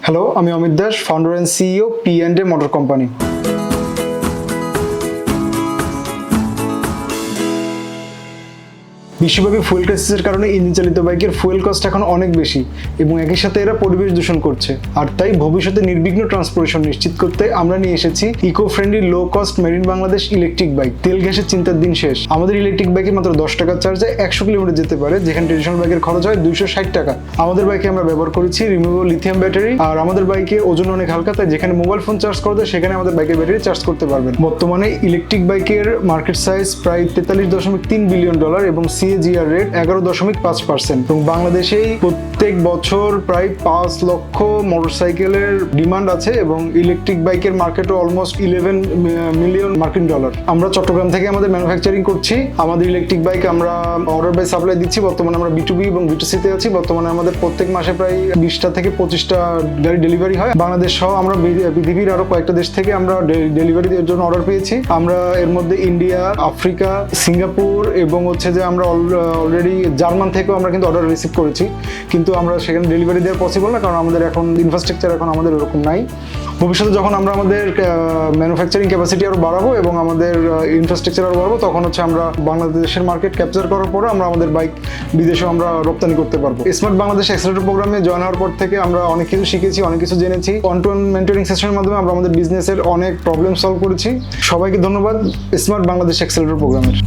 Hello, আমি Amit Das, founder and CEO P&A motor company. বিশ্বব্যাপী fuel ক্রাইসিসের কারণে ইঞ্জিন চালিত বাইকের ফুয়েল কস্ট এখন অনেক বেশি এবং একই সাথে এরা পরিবেশ দূষণ করছে। আর তাই ভবিষ্যতে নির্বিঘ্ন ট্রান্সপোর্টেশন নিশ্চিত করতে আমরা নিয়ে এসেছি eco friendly low cost made in Bangladesh electric bike. তেল গ্যাসের চিন্তার দিন শেষ। আমাদের ইলেকট্রিক বাইকে মাত্র 10 টাকার চার্জে 100 কিলোমিটার যেতে পারে, যেখানে ট্রেডিশনাল বাইকের খরচ হয় 260 টাকা। আমাদের বাইকে আমরা ব্যবহার করেছি রিমুভেবল লিথিয়াম ব্যাটারি, আর আমাদের বাইকে ওজন অনেক হালকা, তাই যেখানে মোবাইল ফোন চার্জ করতে সেখানে আমাদের বাইকের ব্যাটারি চার্জ করতে পারবেন। বর্তমানে ইলেকট্রিক বাইকের মার্কেট সাইজ প্রায় $43.3 বিলিয়ন এবং CAGR রেট 11.5%। এবং বাংলাদেশেই প্রত্যেক বছর প্রায় 5 লক্ষ মোটরসাইকেলের ডিমান্ড আছে এবং ইলেকট্রিক বাইকের মার্কেটও অলমোস্ট $11 মিলিয়ন মার্কিন ডলার। আমরা চট্টগ্রাম থেকে আমাদের ম্যানুফ্যাকচারিং করছি। আমাদের ইলেকট্রিক বাইক আমরা অর্ডার বাই সাপ্লাই দিচ্ছি। বর্তমানে আমরা B2B এবং B2C তে আছি। বর্তমানে আমাদের প্রত্যেক মাসে প্রায় 20টা থেকে 25টা গাড়ি ডেলিভারি হয়। বাংলাদেশ সহ আমরা পৃথিবীর আরো কয়েকটা দেশ থেকে আমরা ডেলিভারির জন্য অর্ডার পেয়েছি। আমরা এর মধ্যে ইন্ডিয়া, আফ্রিকা, সিঙ্গাপুর এবং যে আমরা অলরেডি জার্মান থেকেও আমরা কিন্তু অর্ডার রিসিভ করেছি, কিন্তু আমরা সেখানে ডেলিভারি দেওয়া পসিবল না, কারণ আমাদের এখন ইনফ্রাস্ট্রাকচার আমাদের ওরকম নাই। ভবিষ্যতে যখন আমরা আমাদের ম্যানুফ্যাকচারিং ক্যাপাসিটি আরো বাড়াবো এবং আমাদের ইনফ্রাস্ট্রাকচার আরো বাড়াবো, তখন আমরা বাংলাদেশের মার্কেট ক্যাপচার করার পরে আমরা আমাদের বাইক বিদেশেও আমরা রপ্তানি করতে পারবো। স্মার্ট বাংলাদেশ অ্যাক্সেলারেটর প্রোগ্রামে জয়েন হওয়ার পর থেকে আমরা অনেক কিছু শিখেছি, অনেক কিছু জেনেছি। ওয়ান-টু-ওয়ান মেন্টরিং সেশনের মাধ্যমে আমরা আমাদের বিজনেসের অনেক প্রবলেম সলভ করেছি। সবাইকে ধন্যবাদ স্মার্ট বাংলাদেশ অ্যাক্সেলারেটর প্রোগ্রামের।